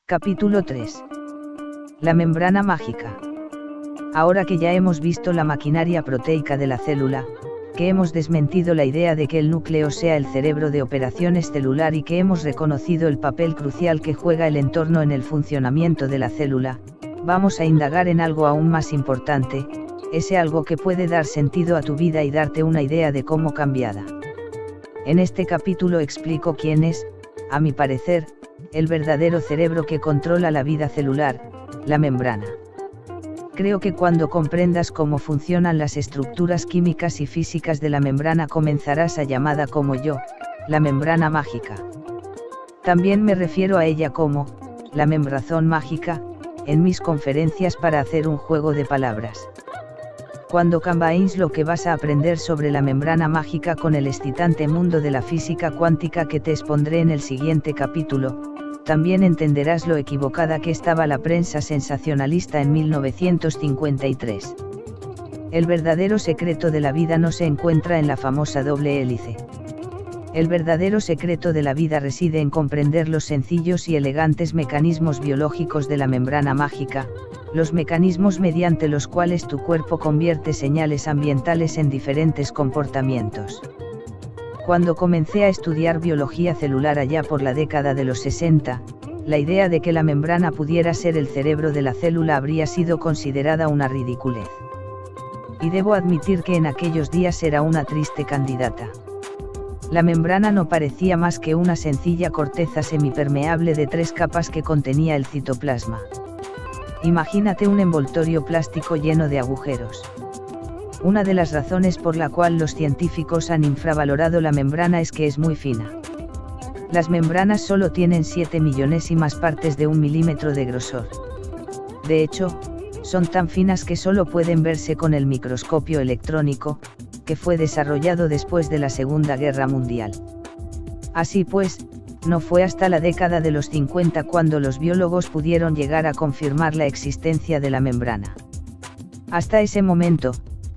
Capítulo 3. La membrana mágica. Ahora que ya hemos visto la maquinaria proteica de la célula, que hemos desmentido la idea de que el núcleo sea el cerebro de operaciones celular y que hemos reconocido el papel crucial que juega el entorno en el funcionamiento de la célula, vamos a indagar en algo aún más importante, ese algo que puede dar sentido a tu vida y darte una idea de cómo cambiada. En este capítulo explico quién es, a mi parecer, el verdadero cerebro que controla la vida celular, la membrana. Creo que cuando comprendas cómo funcionan las estructuras químicas y físicas de la membrana comenzarás a llamada como yo, la membrana mágica. También me refiero a ella como, la membrazón mágica, en mis conferencias para hacer un juego de palabras. Cuando combines lo que vas a aprender sobre la membrana mágica con el excitante mundo de la física cuántica que te expondré en el siguiente capítulo, también entenderás lo equivocada que estaba la prensa sensacionalista en 1953. El verdadero secreto de la vida no se encuentra en la famosa doble hélice. El verdadero secreto de la vida reside en comprender los sencillos y elegantes mecanismos biológicos de la membrana mágica, los mecanismos mediante los cuales tu cuerpo convierte señales ambientales en diferentes comportamientos. Cuando comencé a estudiar biología celular allá por la década de los 60, la idea de que la membrana pudiera ser el cerebro de la célula habría sido considerada una ridiculez. Y debo admitir que en aquellos días era una triste candidata. La membrana no parecía más que una sencilla corteza semipermeable de 3 capas que contenía el citoplasma. Imagínate un envoltorio plástico lleno de agujeros. Una de las razones por la cual los científicos han infravalorado la membrana es que es muy fina. Las membranas solo tienen 7 millonésimas partes de 1 milímetro de grosor. De hecho, son tan finas que solo pueden verse con el microscopio electrónico, que fue desarrollado después de la Segunda Guerra Mundial. Así pues, no fue hasta la década de los 50 cuando los biólogos pudieron llegar a confirmar la existencia de la membrana. Hasta ese momento,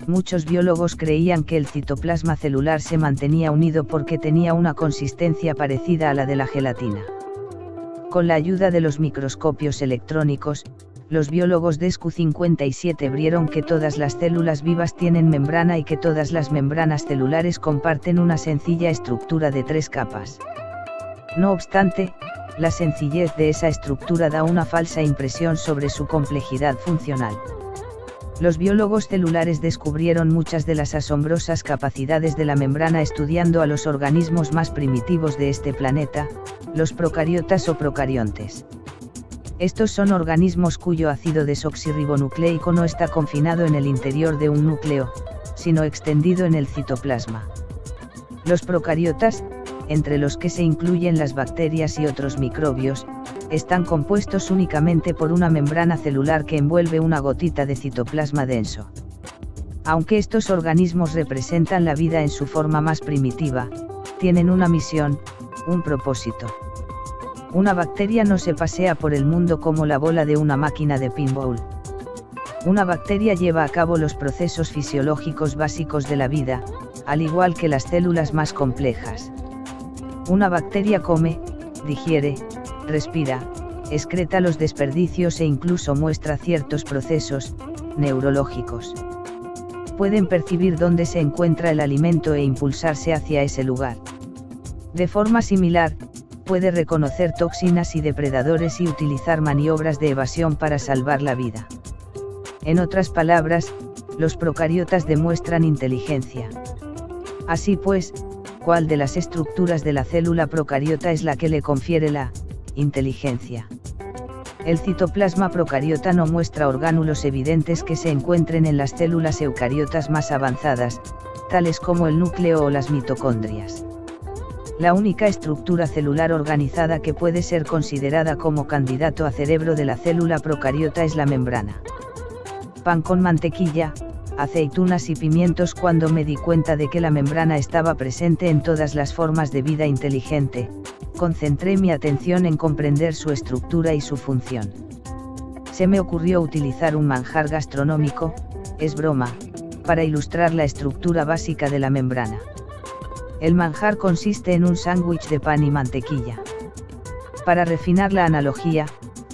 muchos biólogos creían que el citoplasma celular se mantenía unido porque tenía una consistencia parecida a la de la gelatina. Con la ayuda de los microscopios electrónicos, los biólogos de SQ57 vieron que todas las células vivas tienen membrana y que todas las membranas celulares comparten una sencilla estructura de 3 capas. No obstante, la sencillez de esa estructura da una falsa impresión sobre su complejidad funcional. Los biólogos celulares descubrieron muchas de las asombrosas capacidades de la membrana estudiando a los organismos más primitivos de este planeta, los procariotas o procariontes. Estos son organismos cuyo ácido desoxirribonucleico no está confinado en el interior de un núcleo, sino extendido en el citoplasma. Los procariotas, entre los que se incluyen las bacterias y otros microbios, están compuestos únicamente por una membrana celular que envuelve una gotita de citoplasma denso. Aunque estos organismos representan la vida en su forma más primitiva, tienen una misión, un propósito. Una bacteria no se pasea por el mundo como la bola de una máquina de pinball. Una bacteria lleva a cabo los procesos fisiológicos básicos de la vida, al igual que las células más complejas. Una bacteria come, digiere, respira, excreta los desperdicios e incluso muestra ciertos procesos neurológicos. Pueden percibir dónde se encuentra el alimento e impulsarse hacia ese lugar. De forma similar, puede reconocer toxinas y depredadores y utilizar maniobras de evasión para salvar la vida. En otras palabras, los procariotas demuestran inteligencia. Así pues, ¿cuál de las estructuras de la célula procariota es la que le confiere la inteligencia? El citoplasma procariota no muestra orgánulos evidentes que se encuentren en las células eucariotas más avanzadas, tales como el núcleo o las mitocondrias. La única estructura celular organizada que puede ser considerada como candidato a cerebro de la célula procariota es la membrana. Pan con mantequilla, aceitunas y pimientos. Cuando me di cuenta de que la membrana estaba presente en todas las formas de vida inteligente, concentré mi atención en comprender su estructura y su función. Se me ocurrió utilizar un manjar gastronómico, es broma, para ilustrar la estructura básica de la membrana. El manjar consiste en un sándwich de pan y mantequilla. Para refinar la analogía,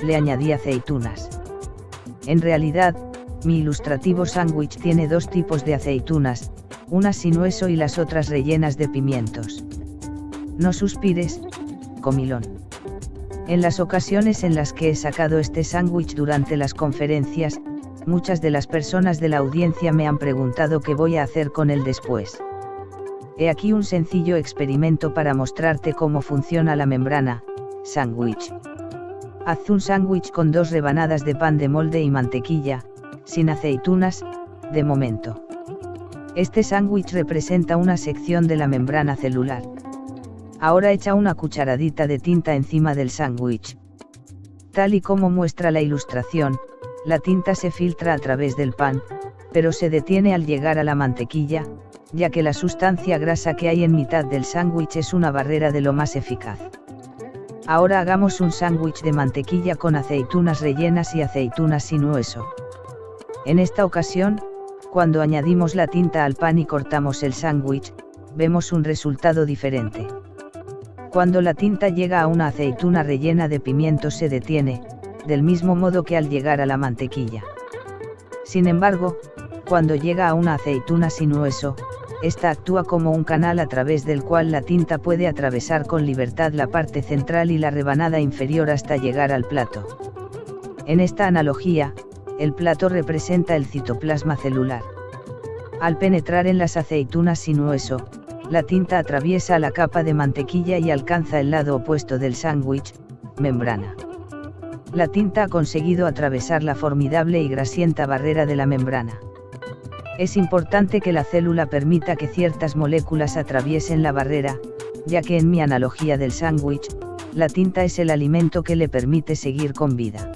le añadí aceitunas. En realidad, mi ilustrativo sándwich tiene dos tipos de aceitunas, unas sin hueso y las otras rellenas de pimientos. No suspires, comilón. En las ocasiones en las que he sacado este sándwich durante las conferencias, muchas de las personas de la audiencia me han preguntado qué voy a hacer con él después. He aquí un sencillo experimento para mostrarte cómo funciona la membrana sándwich. Haz un sándwich con 2 rebanadas de pan de molde y mantequilla, sin aceitunas, de momento. Este sándwich representa una sección de la membrana celular. Ahora echa una cucharadita de tinta encima del sándwich. Tal y como muestra la ilustración, la tinta se filtra a través del pan, pero se detiene al llegar a la mantequilla, ya que la sustancia grasa que hay en mitad del sándwich es una barrera de lo más eficaz. Ahora hagamos un sándwich de mantequilla con aceitunas rellenas y aceitunas sin hueso. En esta ocasión, cuando añadimos la tinta al pan y cortamos el sándwich, vemos un resultado diferente. Cuando la tinta llega a una aceituna rellena de pimientos se detiene, del mismo modo que al llegar a la mantequilla. Sin embargo, cuando llega a una aceituna sin hueso, esta actúa como un canal a través del cual la tinta puede atravesar con libertad la parte central y la rebanada inferior hasta llegar al plato. En esta analogía, el plato representa el citoplasma celular. Al penetrar en las aceitunas sin hueso, la tinta atraviesa la capa de mantequilla y alcanza el lado opuesto del sándwich, membrana. La tinta ha conseguido atravesar la formidable y grasienta barrera de la membrana. Es importante que la célula permita que ciertas moléculas atraviesen la barrera, ya que en mi analogía del sándwich, la tinta es el alimento que le permite seguir con vida.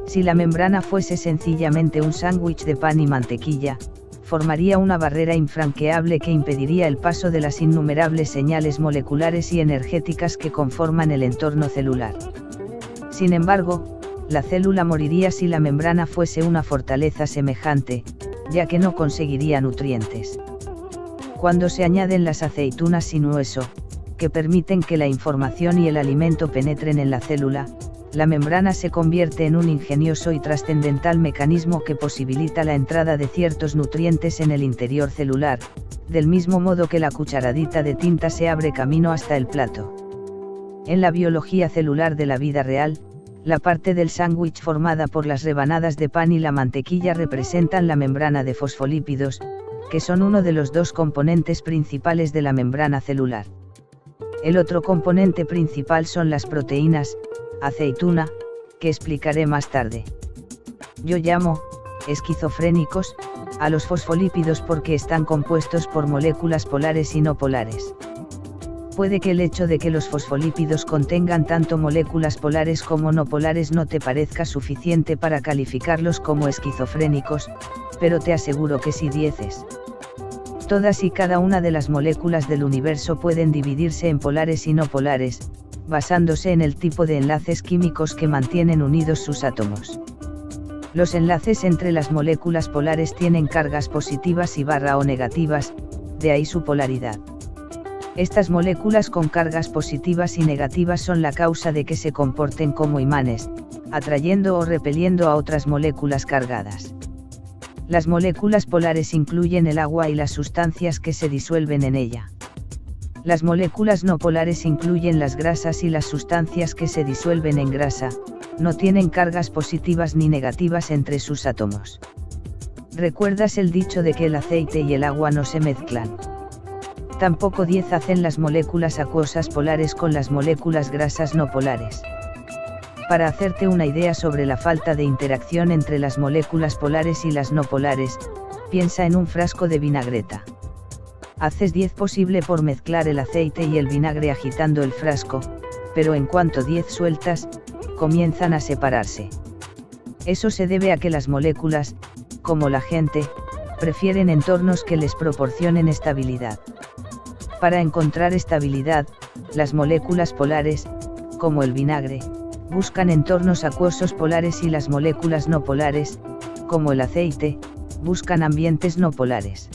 Si la membrana fuese sencillamente un sándwich de pan y mantequilla, formaría una barrera infranqueable que impediría el paso de las innumerables señales moleculares y energéticas que conforman el entorno celular. Sin embargo, la célula moriría si la membrana fuese una fortaleza semejante, ya que no conseguiría nutrientes. Cuando se añaden las aceitunas sin hueso, que permiten que la información y el alimento penetren en la célula, la membrana se convierte en un ingenioso y trascendental mecanismo que posibilita la entrada de ciertos nutrientes en el interior celular, del mismo modo que la cucharadita de tinta se abre camino hasta el plato. En la biología celular de la vida real, la parte del sándwich formada por las rebanadas de pan y la mantequilla representan la membrana de fosfolípidos, que son uno de los dos componentes principales de la membrana celular. El otro componente principal son las proteínas, aceituna, que explicaré más tarde. Yo llamo esquizofrénicos a los fosfolípidos porque están compuestos por moléculas polares y no polares. Puede que el hecho de que los fosfolípidos contengan tanto moléculas polares como no polares no te parezca suficiente para calificarlos como esquizofrénicos, pero te aseguro que sí dices. Todas y cada una de las moléculas del universo pueden dividirse en polares y no polares, basándose en el tipo de enlaces químicos que mantienen unidos sus átomos. Los enlaces entre las moléculas polares tienen cargas positivas y o negativas, de ahí su polaridad. Estas moléculas con cargas positivas y negativas son la causa de que se comporten como imanes, atrayendo o repeliendo a otras moléculas cargadas. Las moléculas polares incluyen el agua y las sustancias que se disuelven en ella. Las moléculas no polares incluyen las grasas y las sustancias que se disuelven en grasa, no tienen cargas positivas ni negativas entre sus átomos. ¿Recuerdas el dicho de que el aceite y el agua no se mezclan? Tampoco 10 hacen las moléculas acuosas polares con las moléculas grasas no polares. Para hacerte una idea sobre la falta de interacción entre las moléculas polares y las no polares, piensa en un frasco de vinagreta. Haces 10 posible por mezclar el aceite y el vinagre agitando el frasco, pero en cuanto 10 sueltas, comienzan a separarse. Eso se debe a que las moléculas, como la gente, prefieren entornos que les proporcionen estabilidad. Para encontrar estabilidad, las moléculas polares, como el vinagre, buscan entornos acuosos polares y las moléculas no polares, como el aceite, buscan ambientes no polares.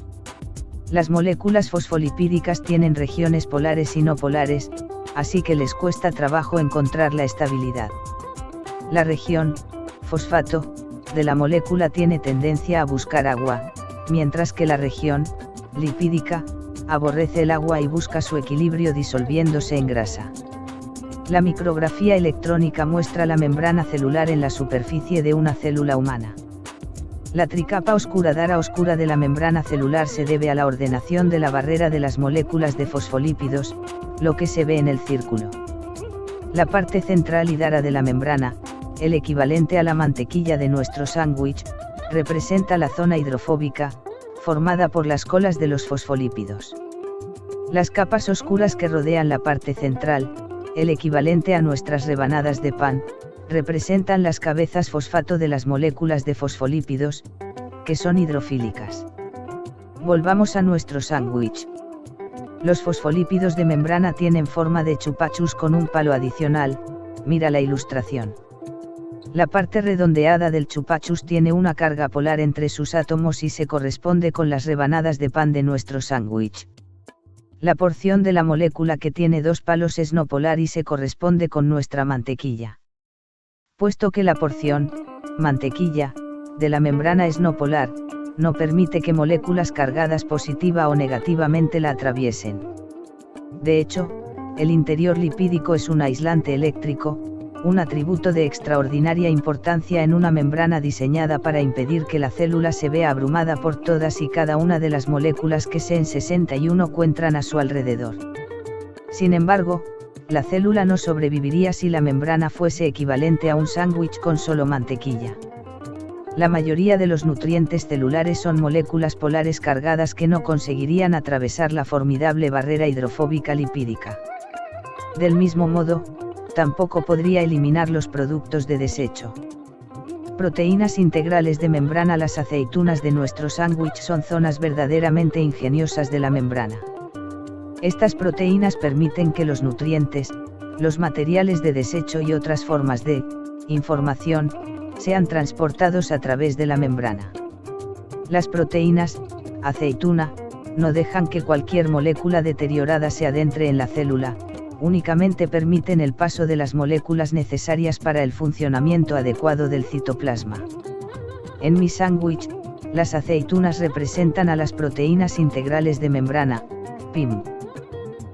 Las moléculas fosfolipídicas tienen regiones polares y no polares, así que les cuesta trabajo encontrar la estabilidad. La región, fosfato, de la molécula tiene tendencia a buscar agua, mientras que la región, lipídica, aborrece el agua y busca su equilibrio disolviéndose en grasa. La micrografía electrónica muestra la membrana celular en la superficie de una célula humana. La tricapa oscura de la membrana celular se debe a la ordenación de la barrera de las moléculas de fosfolípidos, lo que se ve en el círculo. La parte central y dara de la membrana, el equivalente a la mantequilla de nuestro sándwich, representa la zona hidrofóbica, formada por las colas de los fosfolípidos. Las capas oscuras que rodean la parte central, el equivalente a nuestras rebanadas de pan, representan las cabezas fosfato de las moléculas de fosfolípidos, que son hidrofílicas. Volvamos a nuestro sándwich. Los fosfolípidos de membrana tienen forma de chupachus con un palo adicional, mira la ilustración. La parte redondeada del chupachus tiene una carga polar entre sus átomos y se corresponde con las rebanadas de pan de nuestro sándwich. La porción de la molécula que tiene dos palos es no polar y se corresponde con nuestra mantequilla. Puesto que la porción, mantequilla, de la membrana es no polar, no permite que moléculas cargadas positiva o negativamente la atraviesen. De hecho, el interior lipídico es un aislante eléctrico, un atributo de extraordinaria importancia en una membrana diseñada para impedir que la célula se vea abrumada por todas y cada una de las moléculas que se en 61 encuentran a su alrededor. Sin embargo, la célula no sobreviviría si la membrana fuese equivalente a un sándwich con solo mantequilla. La mayoría de los nutrientes celulares son moléculas polares cargadas que no conseguirían atravesar la formidable barrera hidrofóbica lipídica. Del mismo modo, tampoco podría eliminar los productos de desecho. Proteínas integrales de membrana. Las aceitunas de nuestro sándwich son zonas verdaderamente ingeniosas de la membrana. Estas proteínas permiten que los nutrientes, los materiales de desecho y otras formas de información sean transportados a través de la membrana. Las proteínas, aceituna, no dejan que cualquier molécula deteriorada se adentre en la célula, únicamente permiten el paso de las moléculas necesarias para el funcionamiento adecuado del citoplasma. En mi sándwich, las aceitunas representan a las proteínas integrales de membrana, PIM.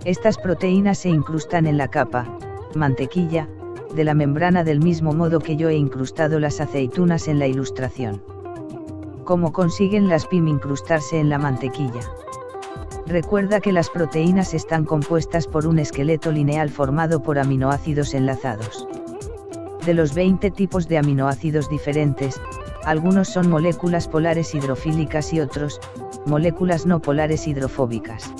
Estas proteínas se incrustan en la capa, mantequilla, de la membrana del mismo modo que yo he incrustado las aceitunas en la ilustración. ¿Cómo consiguen las PIM incrustarse en la mantequilla? Recuerda que las proteínas están compuestas por un esqueleto lineal formado por aminoácidos enlazados. De los 20 tipos de aminoácidos diferentes, algunos son moléculas polares hidrofílicas y otros, moléculas no polares hidrofóbicas.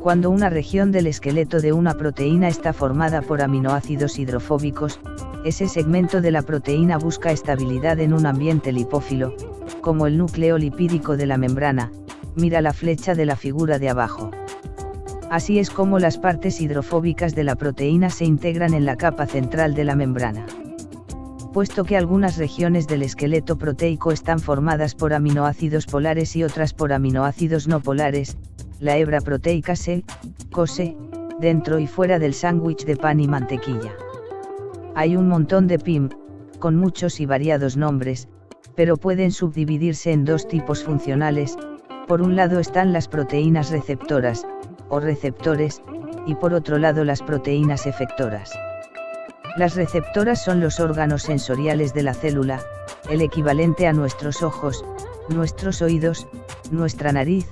Cuando una región del esqueleto de una proteína está formada por aminoácidos hidrofóbicos, ese segmento de la proteína busca estabilidad en un ambiente lipófilo, como el núcleo lipídico de la membrana, mira la flecha de la figura de abajo. Así es como las partes hidrofóbicas de la proteína se integran en la capa central de la membrana. Puesto que algunas regiones del esqueleto proteico están formadas por aminoácidos polares y otras por aminoácidos no polares, la hebra proteica se cose dentro y fuera del sándwich de pan y mantequilla. Hay un montón de PIM, con muchos y variados nombres, pero pueden subdividirse en dos tipos funcionales. Por un lado están las proteínas receptoras, o receptores, y por otro lado las proteínas efectoras. Las receptoras son los órganos sensoriales de la célula, el equivalente a nuestros ojos, nuestros oídos, nuestra nariz,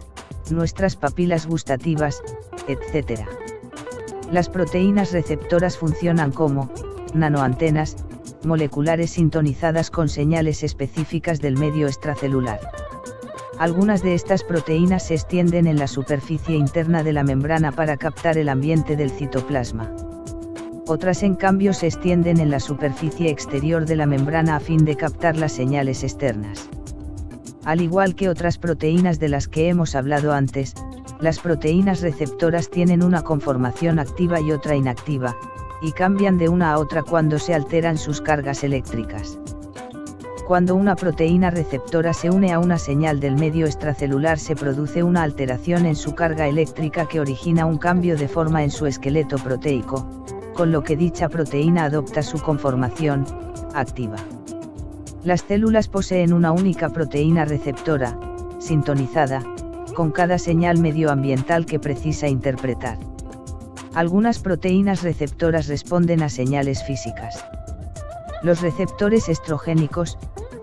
nuestras papilas gustativas, etc. Las proteínas receptoras funcionan como nanoantenas moleculares sintonizadas con señales específicas del medio extracelular. Algunas de estas proteínas se extienden en la superficie interna de la membrana para captar el ambiente del citoplasma. Otras en cambio se extienden en la superficie exterior de la membrana a fin de captar las señales externas. Al igual que otras proteínas de las que hemos hablado antes, las proteínas receptoras tienen una conformación activa y otra inactiva, y cambian de una a otra cuando se alteran sus cargas eléctricas. Cuando una proteína receptora se une a una señal del medio extracelular se produce una alteración en su carga eléctrica que origina un cambio de forma en su esqueleto proteico, con lo que dicha proteína adopta su conformación activa. Las células poseen una única proteína receptora, sintonizada, con cada señal medioambiental que precisa interpretar. Algunas proteínas receptoras responden a señales físicas. Los receptores estrogénicos,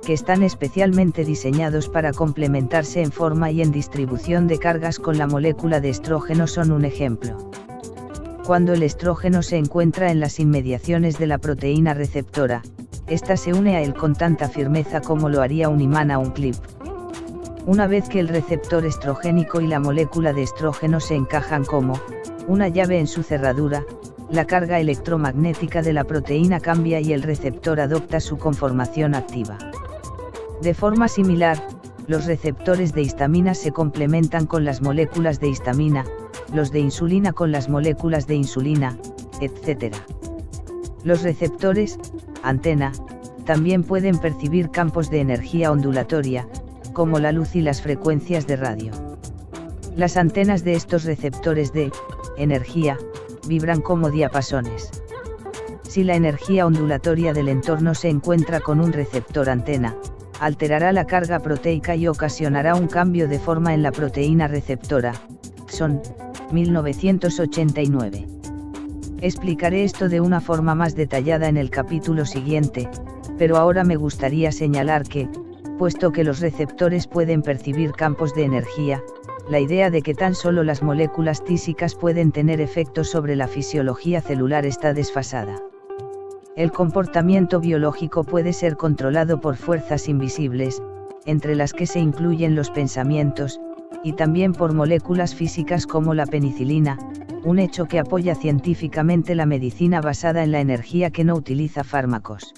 que están especialmente diseñados para complementarse en forma y en distribución de cargas con la molécula de estrógeno, son un ejemplo. Cuando el estrógeno se encuentra en las inmediaciones de la proteína receptora, ésta se une a él con tanta firmeza como lo haría un imán a un clip. Una vez que el receptor estrogénico y la molécula de estrógeno se encajan como una llave en su cerradura, la carga electromagnética de la proteína cambia y el receptor adopta su conformación activa. De forma similar, los receptores de histamina se complementan con las moléculas de histamina, los de insulina con las moléculas de insulina, etc. Los receptores, antena, también pueden percibir campos de energía ondulatoria, como la luz y las frecuencias de radio. Las antenas de estos receptores de energía vibran como diapasones. Si la energía ondulatoria del entorno se encuentra con un receptor antena, alterará la carga proteica y ocasionará un cambio de forma en la proteína receptora. Son 1989. Explicaré esto de una forma más detallada en el capítulo siguiente, pero ahora me gustaría señalar que, puesto que los receptores pueden percibir campos de energía, la idea de que tan solo las moléculas tísicas pueden tener efectos sobre la fisiología celular está desfasada. El comportamiento biológico puede ser controlado por fuerzas invisibles, entre las que se incluyen los pensamientos, y también por moléculas físicas como la penicilina, un hecho que apoya científicamente la medicina basada en la energía que no utiliza fármacos.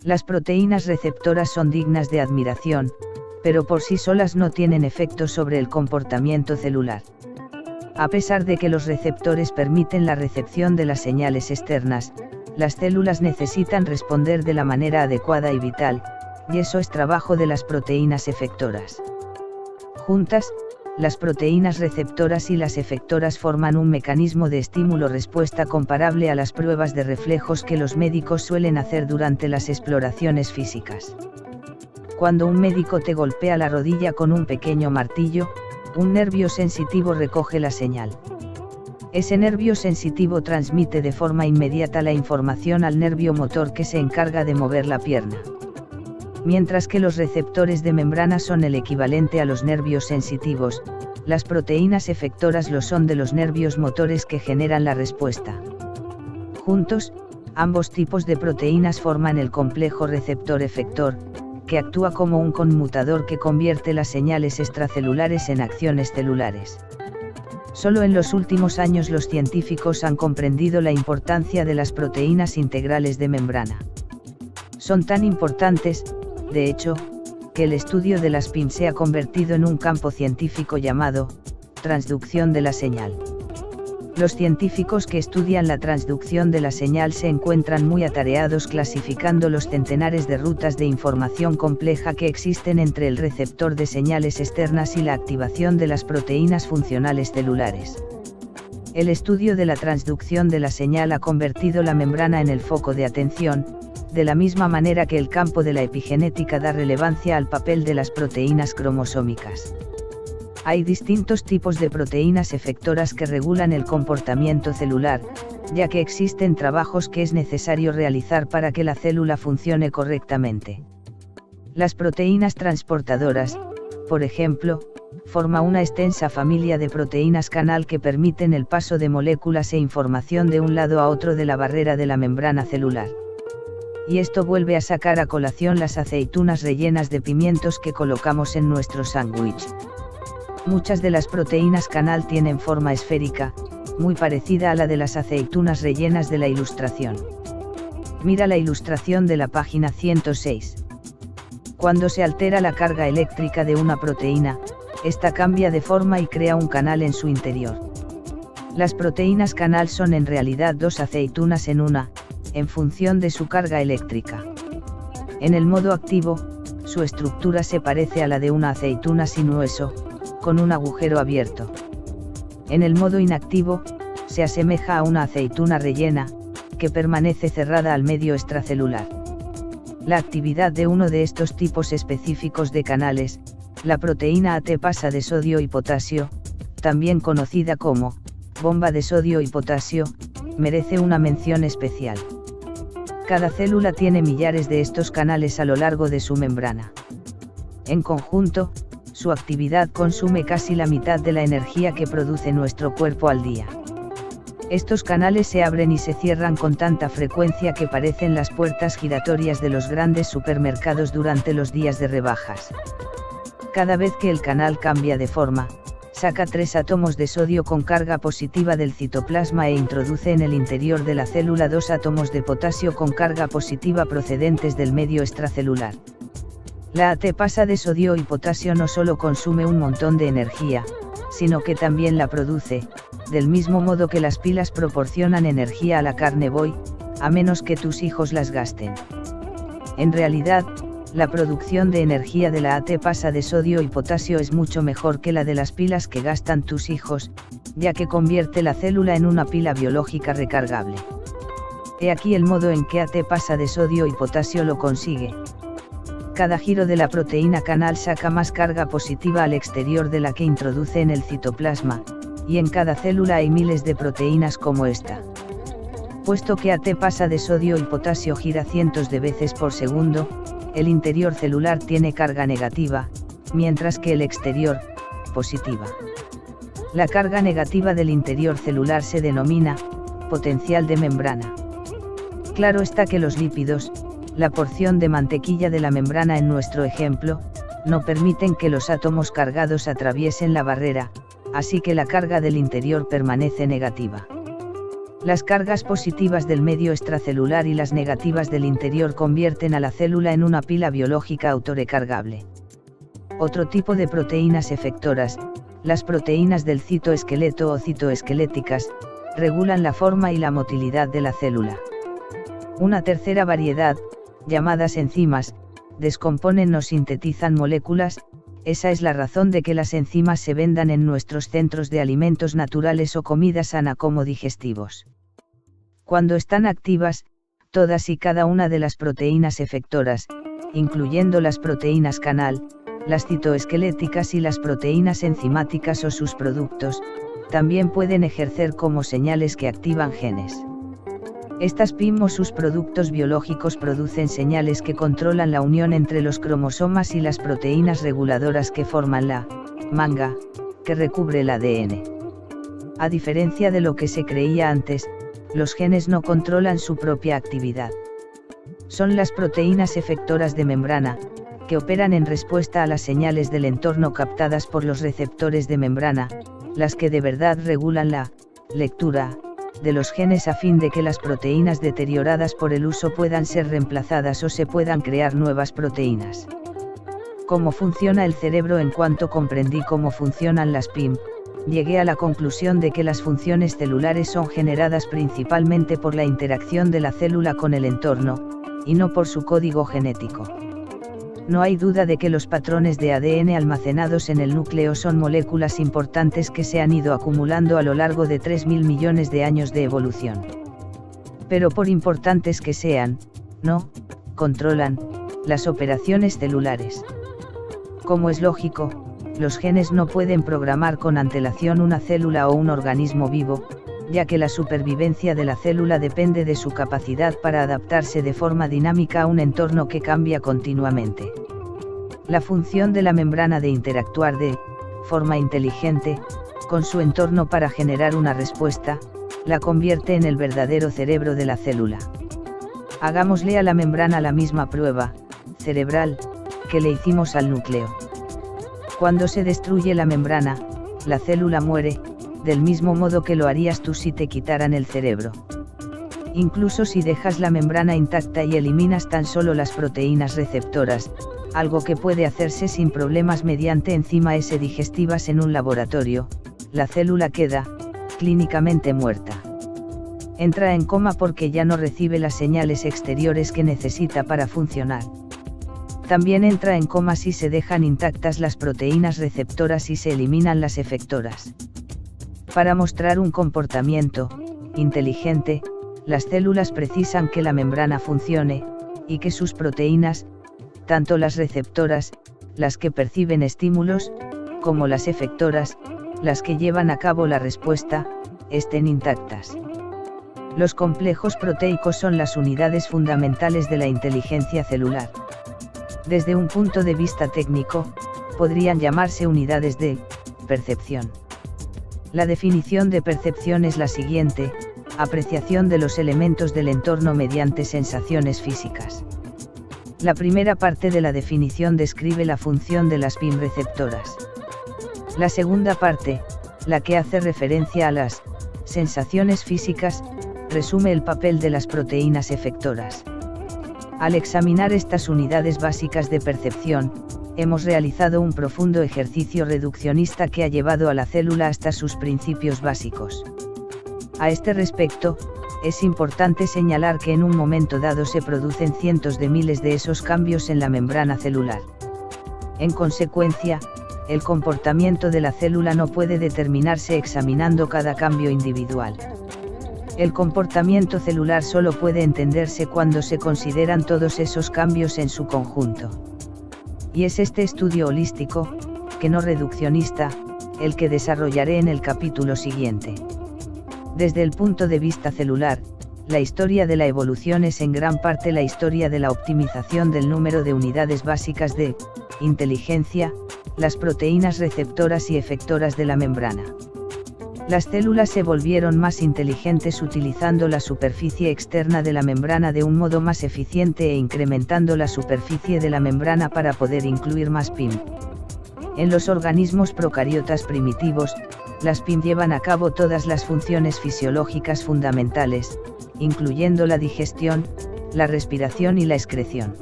Las proteínas receptoras son dignas de admiración, pero por sí solas no tienen efectos sobre el comportamiento celular. A pesar de que los receptores permiten la recepción de las señales externas, las células necesitan responder de la manera adecuada y vital, y eso es trabajo de las proteínas efectoras. Juntas, las proteínas receptoras y las efectoras forman un mecanismo de estímulo-respuesta comparable a las pruebas de reflejos que los médicos suelen hacer durante las exploraciones físicas. Cuando un médico te golpea la rodilla con un pequeño martillo, un nervio sensitivo recoge la señal. Ese nervio sensitivo transmite de forma inmediata la información al nervio motor que se encarga de mover la pierna. Mientras que los receptores de membrana son el equivalente a los nervios sensitivos, las proteínas efectoras lo son de los nervios motores que generan la respuesta. Juntos, ambos tipos de proteínas forman el complejo receptor-efector, que actúa como un conmutador que convierte las señales extracelulares en acciones celulares. Solo en los últimos años los científicos han comprendido la importancia de las proteínas integrales de membrana. Son tan importantes, de hecho, que el estudio de las PIM se ha convertido en un campo científico llamado transducción de la señal. Los científicos que estudian la transducción de la señal se encuentran muy atareados clasificando los centenares de rutas de información compleja que existen entre el receptor de señales externas y la activación de las proteínas funcionales celulares. El estudio de la transducción de la señal ha convertido la membrana en el foco de atención, de la misma manera que el campo de la epigenética da relevancia al papel de las proteínas cromosómicas. Hay distintos tipos de proteínas efectoras que regulan el comportamiento celular, ya que existen trabajos que es necesario realizar para que la célula funcione correctamente. Las proteínas transportadoras, por ejemplo, forma una extensa familia de proteínas canal que permiten el paso de moléculas e información de un lado a otro de la barrera de la membrana celular. Y esto vuelve a sacar a colación las aceitunas rellenas de pimientos que colocamos en nuestro sándwich. Muchas de las proteínas canal tienen forma esférica, muy parecida a la de las aceitunas rellenas de la ilustración. Mira la ilustración de la página 106. Cuando se altera la carga eléctrica de una proteína, esta cambia de forma y crea un canal en su interior. Las proteínas canal son en realidad dos aceitunas en una, en función de su carga eléctrica. En el modo activo, su estructura se parece a la de una aceituna sin hueso, con un agujero abierto. En el modo inactivo, se asemeja a una aceituna rellena, que permanece cerrada al medio extracelular. La actividad de uno de estos tipos específicos de canales, la proteína AT pasa de sodio y potasio, también conocida como bomba de sodio y potasio, merece una mención especial. Cada célula tiene millares de estos canales a lo largo de su membrana. En conjunto, su actividad consume casi la mitad de la energía que produce nuestro cuerpo al día. Estos canales se abren y se cierran con tanta frecuencia que parecen las puertas giratorias de los grandes supermercados durante los días de rebajas. Cada vez que el canal cambia de forma, saca 3 átomos de sodio con carga positiva del citoplasma e introduce en el interior de la célula 2 átomos de potasio con carga positiva procedentes del medio extracelular. La AT pasa de sodio y potasio no solo consume un montón de energía, sino que también la produce, del mismo modo que las pilas proporcionan energía a la carne boy, a menos que tus hijos las gasten. En realidad, la producción de energía de la AT pasa de sodio y potasio es mucho mejor que la de las pilas que gastan tus hijos, ya que convierte la célula en una pila biológica recargable. He aquí el modo en que AT pasa de sodio y potasio lo consigue. Cada giro de la proteína canal saca más carga positiva al exterior de la que introduce en el citoplasma, y en cada célula hay miles de proteínas como esta. Puesto que AT pasa de sodio y potasio gira cientos de veces por segundo, el interior celular tiene carga negativa, mientras que el exterior, positiva. La carga negativa del interior celular se denomina potencial de membrana. Claro está que los lípidos, la porción de mantequilla de la membrana en nuestro ejemplo, no permiten que los átomos cargados atraviesen la barrera, así que la carga del interior permanece negativa. Las cargas positivas del medio extracelular y las negativas del interior convierten a la célula en una pila biológica autorrecargable. Otro tipo de proteínas efectoras, las proteínas del citoesqueleto o citoesqueléticas, regulan la forma y la motilidad de la célula. Una tercera variedad, llamadas enzimas, descomponen o sintetizan moléculas. Esa es la razón de que las enzimas se vendan en nuestros centros de alimentos naturales o comida sana como digestivos. Cuando están activas, todas y cada una de las proteínas efectoras, incluyendo las proteínas canal, las citoesqueléticas y las proteínas enzimáticas o sus productos, también pueden ejercer como señales que activan genes. Estas PIM o sus productos biológicos producen señales que controlan la unión entre los cromosomas y las proteínas reguladoras que forman la manga, que recubre el ADN. A diferencia de lo que se creía antes, los genes no controlan su propia actividad. Son las proteínas efectoras de membrana, que operan en respuesta a las señales del entorno captadas por los receptores de membrana, las que de verdad regulan la lectura de los genes a fin de que las proteínas deterioradas por el uso puedan ser reemplazadas o se puedan crear nuevas proteínas. ¿Cómo funciona el cerebro? En cuanto comprendí cómo funcionan las PIM, llegué a la conclusión de que las funciones celulares son generadas principalmente por la interacción de la célula con el entorno, y no por su código genético. No hay duda de que los patrones de ADN almacenados en el núcleo son moléculas importantes que se han ido acumulando a lo largo de 3.000 millones de años de evolución. Pero por importantes que sean, no controlan las operaciones celulares. Como es lógico, los genes no pueden programar con antelación una célula o un organismo vivo, ya que la supervivencia de la célula depende de su capacidad para adaptarse de forma dinámica a un entorno que cambia continuamente. La función de la membrana de interactuar de forma inteligente con su entorno para generar una respuesta, la convierte en el verdadero cerebro de la célula. Hagámosle a la membrana la misma prueba cerebral que le hicimos al núcleo. Cuando se destruye la membrana, la célula muere, del mismo modo que lo harías tú si te quitaran el cerebro. Incluso si dejas la membrana intacta y eliminas tan solo las proteínas receptoras, algo que puede hacerse sin problemas mediante enzimas digestivas en un laboratorio, la célula queda, clínicamente muerta. Entra en coma porque ya no recibe las señales exteriores que necesita para funcionar. También entra en coma si se dejan intactas las proteínas receptoras y se eliminan las efectoras. Para mostrar un comportamiento inteligente, las células precisan que la membrana funcione, y que sus proteínas, tanto las receptoras, las que perciben estímulos, como las efectoras, las que llevan a cabo la respuesta, estén intactas. Los complejos proteicos son las unidades fundamentales de la inteligencia celular. Desde un punto de vista técnico, podrían llamarse unidades de percepción. La definición de percepción es la siguiente: apreciación de los elementos del entorno mediante sensaciones físicas. La primera parte de la definición describe la función de las PIM receptoras. La segunda parte, la que hace referencia a las sensaciones físicas, resume el papel de las proteínas efectoras. Al examinar estas unidades básicas de percepción, hemos realizado un profundo ejercicio reduccionista que ha llevado a la célula hasta sus principios básicos. A este respecto, es importante señalar que en un momento dado se producen cientos de miles de esos cambios en la membrana celular. En consecuencia, el comportamiento de la célula no puede determinarse examinando cada cambio individual. El comportamiento celular solo puede entenderse cuando se consideran todos esos cambios en su conjunto. Y es este estudio holístico, que no reduccionista, el que desarrollaré en el capítulo siguiente. Desde el punto de vista celular, la historia de la evolución es en gran parte la historia de la optimización del número de unidades básicas de inteligencia, las proteínas receptoras y efectoras de la membrana. Las células se volvieron más inteligentes utilizando la superficie externa de la membrana de un modo más eficiente e incrementando la superficie de la membrana para poder incluir más PIM. En los organismos procariotas primitivos, las PIM llevan a cabo todas las funciones fisiológicas fundamentales, incluyendo la digestión, la respiración y la excreción.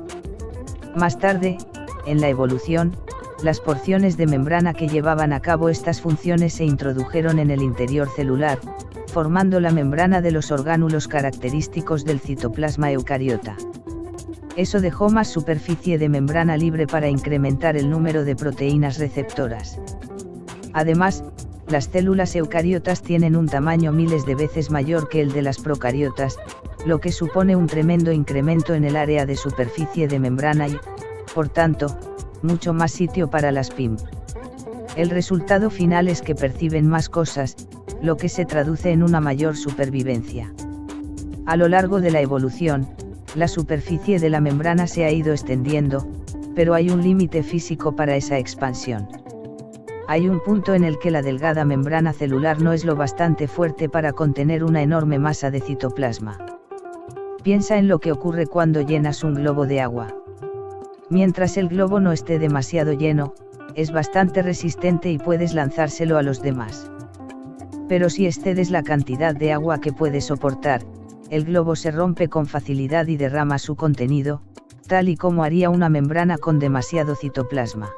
Más tarde, en la evolución, las porciones de membrana que llevaban a cabo estas funciones se introdujeron en el interior celular, formando la membrana de los orgánulos característicos del citoplasma eucariota. Eso dejó más superficie de membrana libre para incrementar el número de proteínas receptoras. Además, las células eucariotas tienen un tamaño miles de veces mayor que el de las procariotas, lo que supone un tremendo incremento en el área de superficie de membrana y, por tanto, mucho más sitio para las PIM. El resultado final es que perciben más cosas, lo que se traduce en una mayor supervivencia. A lo largo de la evolución, la superficie de la membrana se ha ido extendiendo, pero hay un límite físico para esa expansión. Hay un punto en el que la delgada membrana celular no es lo bastante fuerte para contener una enorme masa de citoplasma. Piensa en lo que ocurre cuando llenas un globo de agua. Mientras el globo no esté demasiado lleno, es bastante resistente y puedes lanzárselo a los demás. Pero si excedes la cantidad de agua que puede soportar, el globo se rompe con facilidad y derrama su contenido, tal y como haría una membrana con demasiado citoplasma.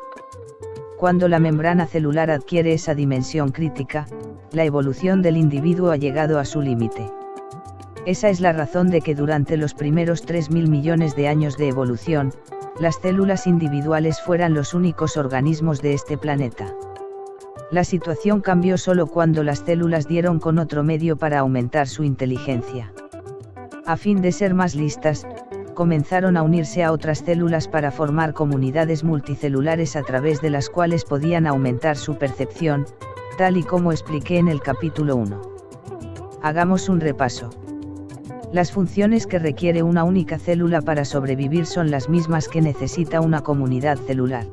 Cuando la membrana celular adquiere esa dimensión crítica, la evolución del individuo ha llegado a su límite. Esa es la razón de que durante los primeros 3.000 millones de años de evolución, las células individuales fueran los únicos organismos de este planeta. La situación cambió solo cuando las células dieron con otro medio para aumentar su inteligencia. A fin de ser más listas, comenzaron a unirse a otras células para formar comunidades multicelulares a través de las cuales podían aumentar su percepción, tal y como expliqué en el capítulo 1. Hagamos un repaso. Las funciones que requiere una única célula para sobrevivir son las mismas que necesita una comunidad celular.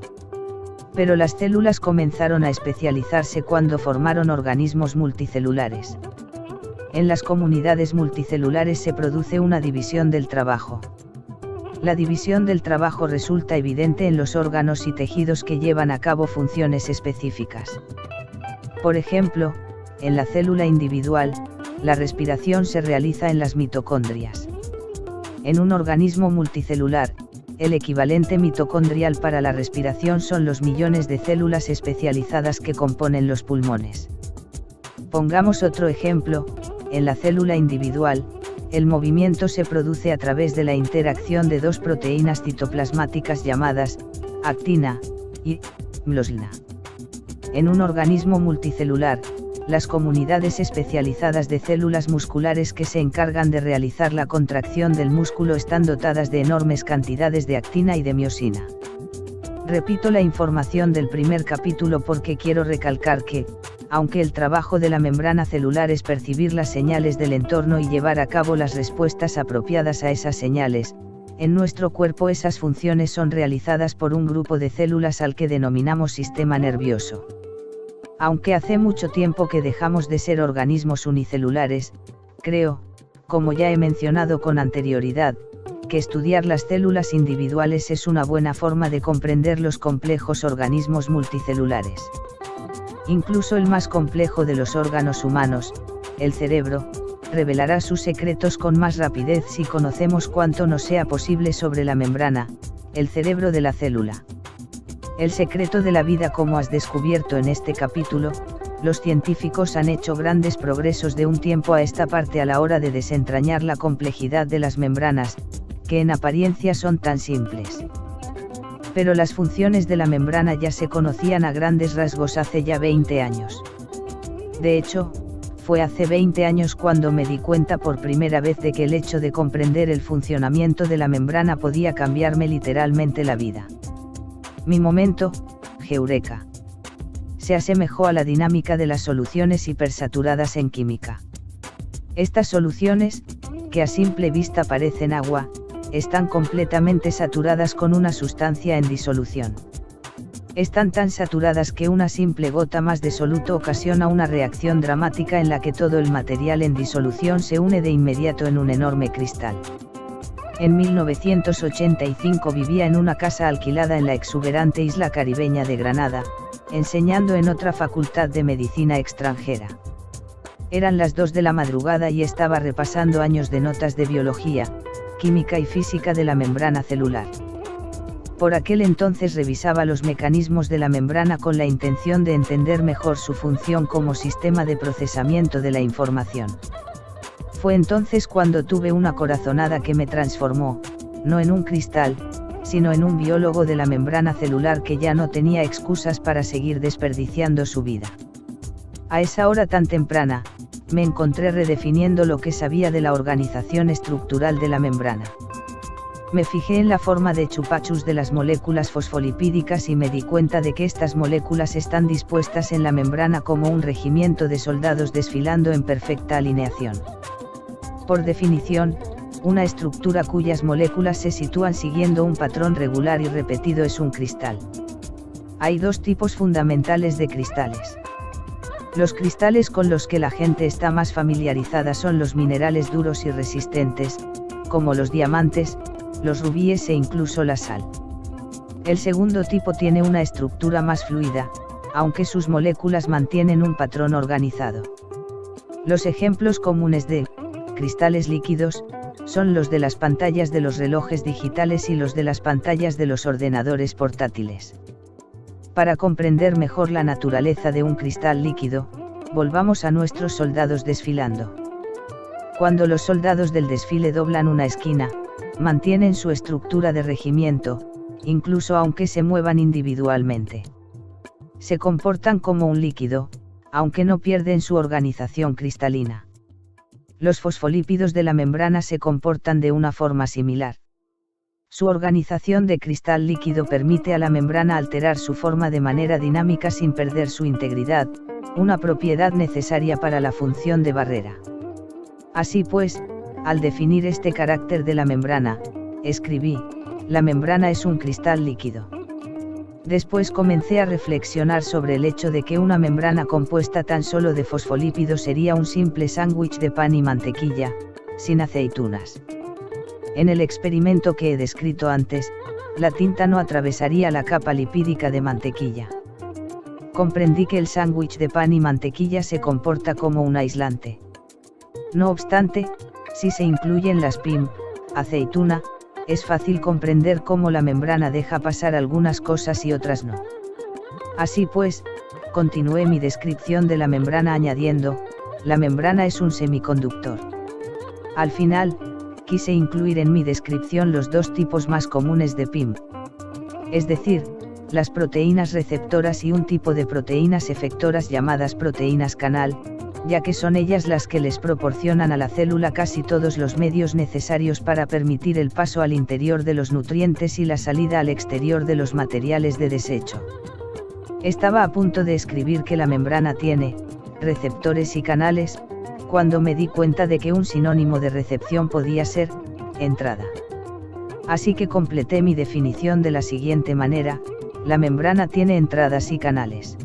Pero las células comenzaron a especializarse cuando formaron organismos multicelulares. En las comunidades multicelulares se produce una división del trabajo. La división del trabajo resulta evidente en los órganos y tejidos que llevan a cabo funciones específicas. Por ejemplo, en la célula individual, la respiración se realiza en las mitocondrias. En un organismo multicelular, el equivalente mitocondrial para la respiración son los millones de células especializadas que componen los pulmones. Pongamos otro ejemplo, en la célula individual, el movimiento se produce a través de la interacción de dos proteínas citoplasmáticas llamadas actina y miosina. En un organismo multicelular, las comunidades especializadas de células musculares que se encargan de realizar la contracción del músculo están dotadas de enormes cantidades de actina y de miosina. Repito la información del primer capítulo porque quiero recalcar que, aunque el trabajo de la membrana celular es percibir las señales del entorno y llevar a cabo las respuestas apropiadas a esas señales, en nuestro cuerpo esas funciones son realizadas por un grupo de células al que denominamos sistema nervioso. Aunque hace mucho tiempo que dejamos de ser organismos unicelulares, creo, como ya he mencionado con anterioridad, que estudiar las células individuales es una buena forma de comprender los complejos organismos multicelulares. Incluso el más complejo de los órganos humanos, el cerebro, revelará sus secretos con más rapidez si conocemos cuanto nos sea posible sobre la membrana, el cerebro de la célula. El secreto de la vida. Como has descubierto en este capítulo, los científicos han hecho grandes progresos de un tiempo a esta parte a la hora de desentrañar la complejidad de las membranas, que en apariencia son tan simples. Pero las funciones de la membrana ya se conocían a grandes rasgos hace ya 20 años. De hecho, fue hace 20 años cuando me di cuenta por primera vez de que el hecho de comprender el funcionamiento de la membrana podía cambiarme literalmente la vida. Mi momento, Heureka, se asemejó a la dinámica de las soluciones hipersaturadas en química. Estas soluciones, que a simple vista parecen agua, están completamente saturadas con una sustancia en disolución. Están tan saturadas que una simple gota más de soluto ocasiona una reacción dramática en la que todo el material en disolución se une de inmediato en un enorme cristal. En 1985 vivía en una casa alquilada en la exuberante isla caribeña de Granada, enseñando en otra facultad de medicina extranjera. Eran las 2 de la madrugada y estaba repasando años de notas de biología, química y física de la membrana celular. Por aquel entonces revisaba los mecanismos de la membrana con la intención de entender mejor su función como sistema de procesamiento de la información. Fue entonces cuando tuve una corazonada que me transformó, no en un cristal, sino en un biólogo de la membrana celular que ya no tenía excusas para seguir desperdiciando su vida. A esa hora tan temprana, me encontré redefiniendo lo que sabía de la organización estructural de la membrana. Me fijé en la forma de chupachus de las moléculas fosfolipídicas y me di cuenta de que estas moléculas están dispuestas en la membrana como un regimiento de soldados desfilando en perfecta alineación. Por definición, una estructura cuyas moléculas se sitúan siguiendo un patrón regular y repetido es un cristal. Hay 2 tipos fundamentales de cristales. Los cristales con los que la gente está más familiarizada son los minerales duros y resistentes, como los diamantes, los rubíes e incluso la sal. El segundo tipo tiene una estructura más fluida, aunque sus moléculas mantienen un patrón organizado. Los ejemplos comunes de cristales líquidos son los de las pantallas de los relojes digitales y los de las pantallas de los ordenadores portátiles. Para comprender mejor la naturaleza de un cristal líquido, volvamos a nuestros soldados desfilando. Cuando los soldados del desfile doblan una esquina, mantienen su estructura de regimiento, incluso aunque se muevan individualmente. Se comportan como un líquido, aunque no pierden su organización cristalina. Los fosfolípidos de la membrana se comportan de una forma similar. Su organización de cristal líquido permite a la membrana alterar su forma de manera dinámica sin perder su integridad, una propiedad necesaria para la función de barrera. Así pues, al definir este carácter de la membrana, escribí, la membrana es un cristal líquido. Después comencé a reflexionar sobre el hecho de que una membrana compuesta tan solo de fosfolípidos sería un simple sándwich de pan y mantequilla, sin aceitunas. En el experimento que he descrito antes, la tinta no atravesaría la capa lipídica de mantequilla. Comprendí que el sándwich de pan y mantequilla se comporta como un aislante. No obstante, si se incluyen las PIM, aceituna, es fácil comprender cómo la membrana deja pasar algunas cosas y otras no. Así pues, continué mi descripción de la membrana añadiendo, la membrana es un semiconductor. Al final, quise incluir en mi descripción los 2 tipos más comunes de PIM. Es decir, las proteínas receptoras y un tipo de proteínas efectoras llamadas proteínas canal, ya que son ellas las que les proporcionan a la célula casi todos los medios necesarios para permitir el paso al interior de los nutrientes y la salida al exterior de los materiales de desecho. Estaba a punto de escribir que la membrana tiene receptores y canales, cuando me di cuenta de que un sinónimo de recepción podía ser entrada. Así que completé mi definición de la siguiente manera: la membrana tiene entradas y canales.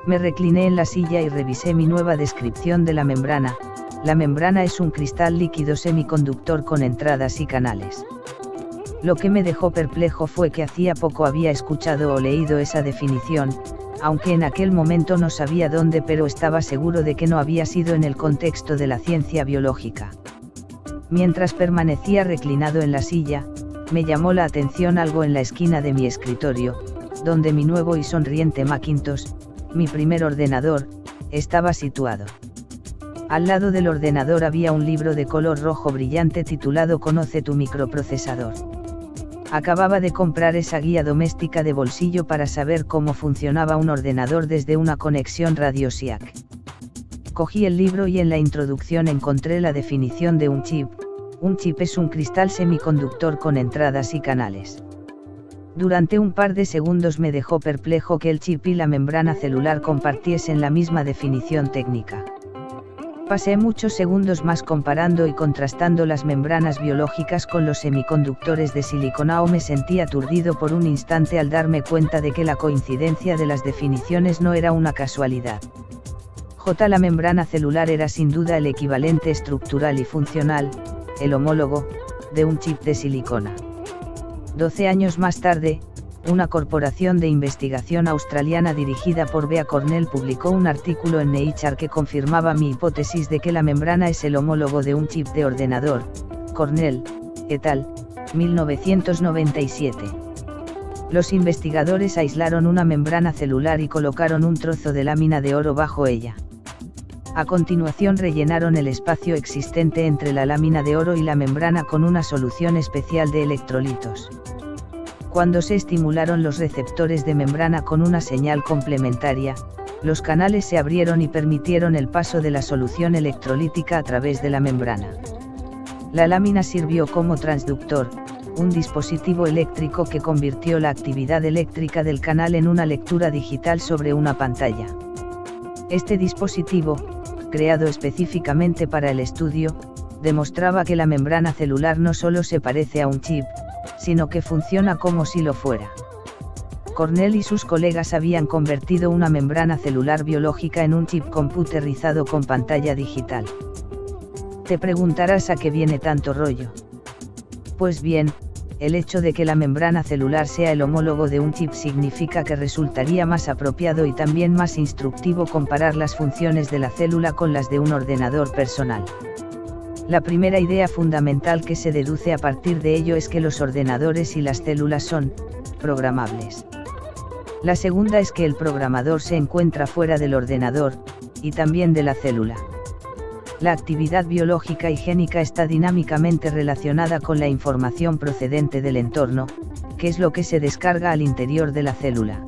Me recliné en la silla y revisé mi nueva descripción de la membrana. La membrana es un cristal líquido semiconductor con entradas y canales. Lo que me dejó perplejo fue que hacía poco había escuchado o leído esa definición, aunque en aquel momento no sabía dónde, pero estaba seguro de que no había sido en el contexto de la ciencia biológica. Mientras permanecía reclinado en la silla, me llamó la atención algo en la esquina de mi escritorio, donde mi nuevo y sonriente Macintosh, mi primer ordenador, estaba situado. Al lado del ordenador había un libro de color rojo brillante titulado Conoce tu microprocesador. Acababa de comprar esa guía doméstica de bolsillo para saber cómo funcionaba un ordenador desde una conexión Radio SIAC. Cogí el libro y en la introducción encontré la definición de un chip. Un chip es un cristal semiconductor con entradas y canales. Durante un par de segundos me dejó perplejo que el chip y la membrana celular compartiesen la misma definición técnica. Pasé muchos segundos más comparando y contrastando las membranas biológicas con los semiconductores de silicona, o me sentí aturdido por un instante al darme cuenta de que la coincidencia de las definiciones no era una casualidad. La membrana celular era sin duda el equivalente estructural y funcional, el homólogo, de un chip de silicona. 12 años más tarde, una corporación de investigación australiana dirigida por Bea Cornell publicó un artículo en Nature que confirmaba mi hipótesis de que la membrana es el homólogo de un chip de ordenador. Cornell, et al., 1997. Los investigadores aislaron una membrana celular y colocaron un trozo de lámina de oro bajo ella. A continuación rellenaron el espacio existente entre la lámina de oro y la membrana con una solución especial de electrolitos. Cuando se estimularon los receptores de membrana con una señal complementaria, los canales se abrieron y permitieron el paso de la solución electrolítica a través de la membrana. La lámina sirvió como transductor, un dispositivo eléctrico que convirtió la actividad eléctrica del canal en una lectura digital sobre una pantalla. Este dispositivo, creado específicamente para el estudio, demostraba que la membrana celular no solo se parece a un chip, sino que funciona como si lo fuera. Cornell y sus colegas habían convertido una membrana celular biológica en un chip computerizado con pantalla digital. Te preguntarás a qué viene tanto rollo. Pues bien, el hecho de que la membrana celular sea el homólogo de un chip significa que resultaría más apropiado y también más instructivo comparar las funciones de la célula con las de un ordenador personal. La primera idea fundamental que se deduce a partir de ello es que los ordenadores y las células son programables. La segunda es que el programador se encuentra fuera del ordenador, y también de la célula. La actividad biológica y génica está dinámicamente relacionada con la información procedente del entorno, que es lo que se descarga al interior de la célula.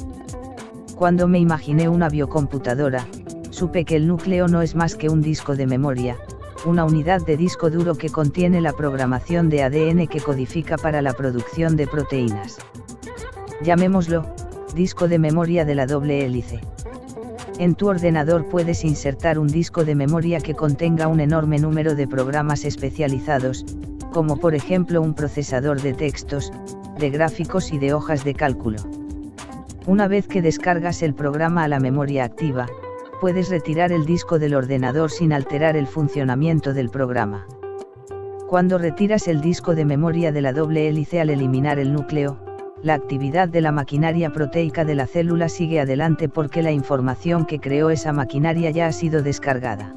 Cuando me imaginé una biocomputadora, supe que el núcleo no es más que un disco de memoria, una unidad de disco duro que contiene la programación de ADN que codifica para la producción de proteínas. Llamémoslo, disco de memoria de la doble hélice. En tu ordenador puedes insertar un disco de memoria que contenga un enorme número de programas especializados, como por ejemplo un procesador de textos, de gráficos y de hojas de cálculo. Una vez que descargas el programa a la memoria activa, puedes retirar el disco del ordenador sin alterar el funcionamiento del programa. Cuando retiras el disco de memoria de la doble hélice al eliminar el núcleo, la actividad de la maquinaria proteica de la célula sigue adelante porque la información que creó esa maquinaria ya ha sido descargada.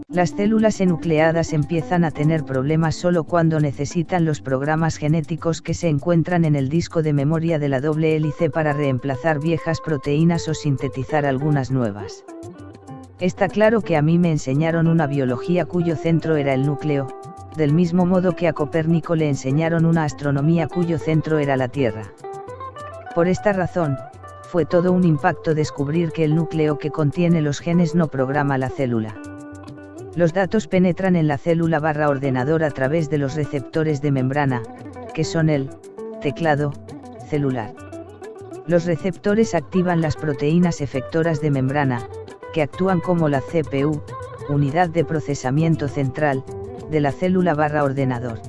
Las células enucleadas empiezan a tener problemas solo cuando necesitan los programas genéticos que se encuentran en el disco de memoria de la doble hélice para reemplazar viejas proteínas o sintetizar algunas nuevas. Está claro que a mí me enseñaron una biología cuyo centro era el núcleo, del mismo modo que a Copérnico le enseñaron una astronomía cuyo centro era la Tierra. Por esta razón, fue todo un impacto descubrir que el núcleo que contiene los genes no programa la célula. Los datos penetran en la célula/ordenador a través de los receptores de membrana, que son el teclado celular. Los receptores activan las proteínas efectoras de membrana, que actúan como la CPU, unidad de procesamiento central, de la célula/ordenador.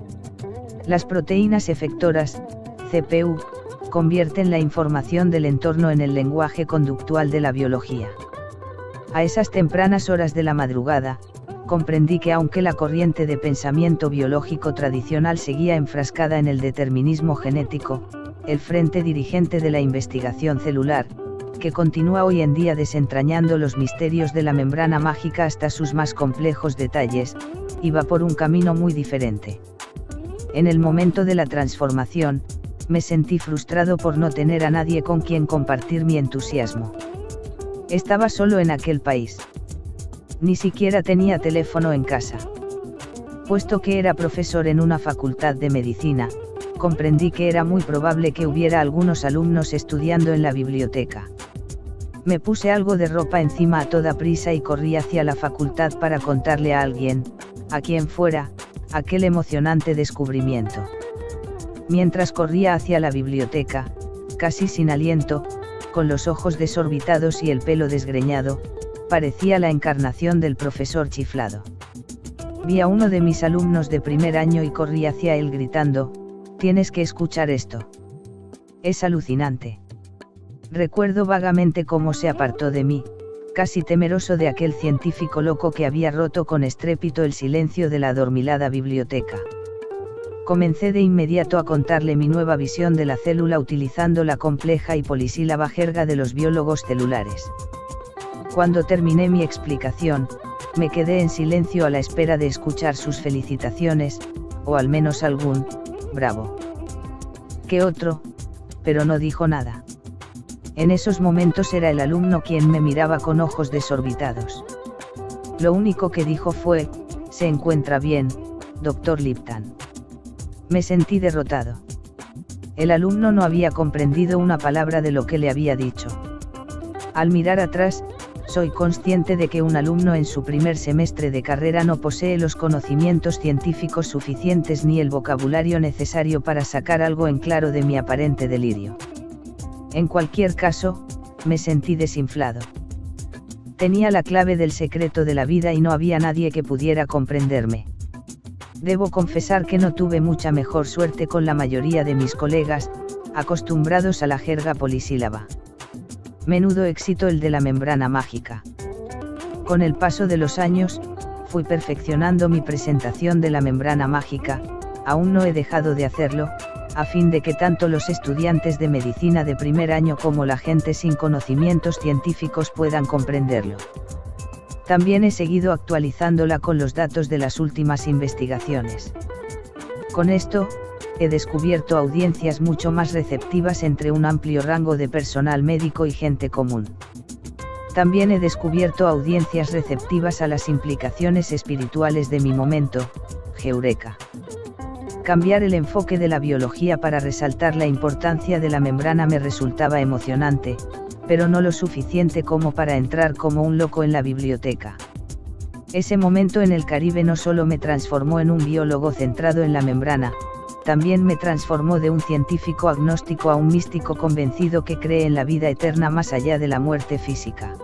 Las proteínas efectoras, CPU, convierten la información del entorno en el lenguaje conductual de la biología. A esas tempranas horas de la madrugada, comprendí que aunque la corriente de pensamiento biológico tradicional seguía enfrascada en el determinismo genético, el frente dirigente de la investigación celular, que continúa hoy en día desentrañando los misterios de la membrana mágica hasta sus más complejos detalles, iba por un camino muy diferente. En el momento de la transformación, me sentí frustrado por no tener a nadie con quien compartir mi entusiasmo. Estaba solo en aquel país. Ni siquiera tenía teléfono en casa. Puesto que era profesor en una facultad de medicina, comprendí que era muy probable que hubiera algunos alumnos estudiando en la biblioteca. Me puse algo de ropa encima a toda prisa y corrí hacia la facultad para contarle a alguien, a quien fuera, aquel emocionante descubrimiento. Mientras corría hacia la biblioteca, casi sin aliento, con los ojos desorbitados y el pelo desgreñado, parecía la encarnación del profesor chiflado. Vi a uno de mis alumnos de primer año y corrí hacia él gritando: «Tienes que escuchar esto. Es alucinante». Recuerdo vagamente cómo se apartó de mí, casi temeroso de aquel científico loco que había roto con estrépito el silencio de la adormilada biblioteca. Comencé de inmediato a contarle mi nueva visión de la célula utilizando la compleja y polisílaba jerga de los biólogos celulares. Cuando terminé mi explicación, me quedé en silencio a la espera de escuchar sus felicitaciones, o al menos algún «bravo» que otro, pero no dijo nada. En esos momentos era el alumno quien me miraba con ojos desorbitados. Lo único que dijo fue: «¿Se encuentra bien, Dr. Lipton?». Me sentí derrotado. El alumno no había comprendido una palabra de lo que le había dicho. Al mirar atrás, soy consciente de que un alumno en su primer semestre de carrera no posee los conocimientos científicos suficientes ni el vocabulario necesario para sacar algo en claro de mi aparente delirio. En cualquier caso, me sentí desinflado. Tenía la clave del secreto de la vida y no había nadie que pudiera comprenderme. Debo confesar que no tuve mucha mejor suerte con la mayoría de mis colegas, acostumbrados a la jerga polisílaba. Menudo éxito el de la membrana mágica. Con el paso de los años, fui perfeccionando mi presentación de la membrana mágica, aún no he dejado de hacerlo, a fin de que tanto los estudiantes de medicina de primer año como la gente sin conocimientos científicos puedan comprenderlo. También he seguido actualizándola con los datos de las últimas investigaciones. Con esto, he descubierto audiencias mucho más receptivas entre un amplio rango de personal médico y gente común. También he descubierto audiencias receptivas a las implicaciones espirituales de mi momento, Heureka. Cambiar el enfoque de la biología para resaltar la importancia de la membrana me resultaba emocionante, pero no lo suficiente como para entrar como un loco en la biblioteca. Ese momento en el Caribe no solo me transformó en un biólogo centrado en la membrana, también me transformó de un científico agnóstico a un místico convencido que cree en la vida eterna más allá de la muerte física.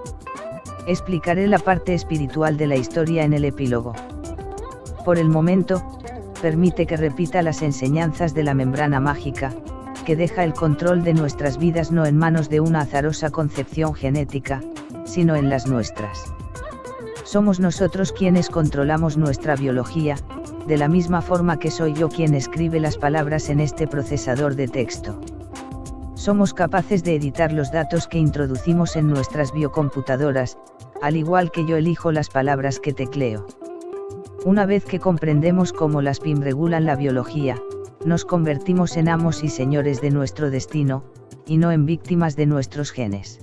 Explicaré la parte espiritual de la historia en el epílogo. Por el momento, permite que repita las enseñanzas de la membrana mágica, que deja el control de nuestras vidas no en manos de una azarosa concepción genética, sino en las nuestras. Somos nosotros quienes controlamos nuestra biología, de la misma forma que soy yo quien escribe las palabras en este procesador de texto. Somos capaces de editar los datos que introducimos en nuestras biocomputadoras, al igual que yo elijo las palabras que tecleo. Una vez que comprendemos cómo las PIM regulan la biología, nos convertimos en amos y señores de nuestro destino, y no en víctimas de nuestros genes.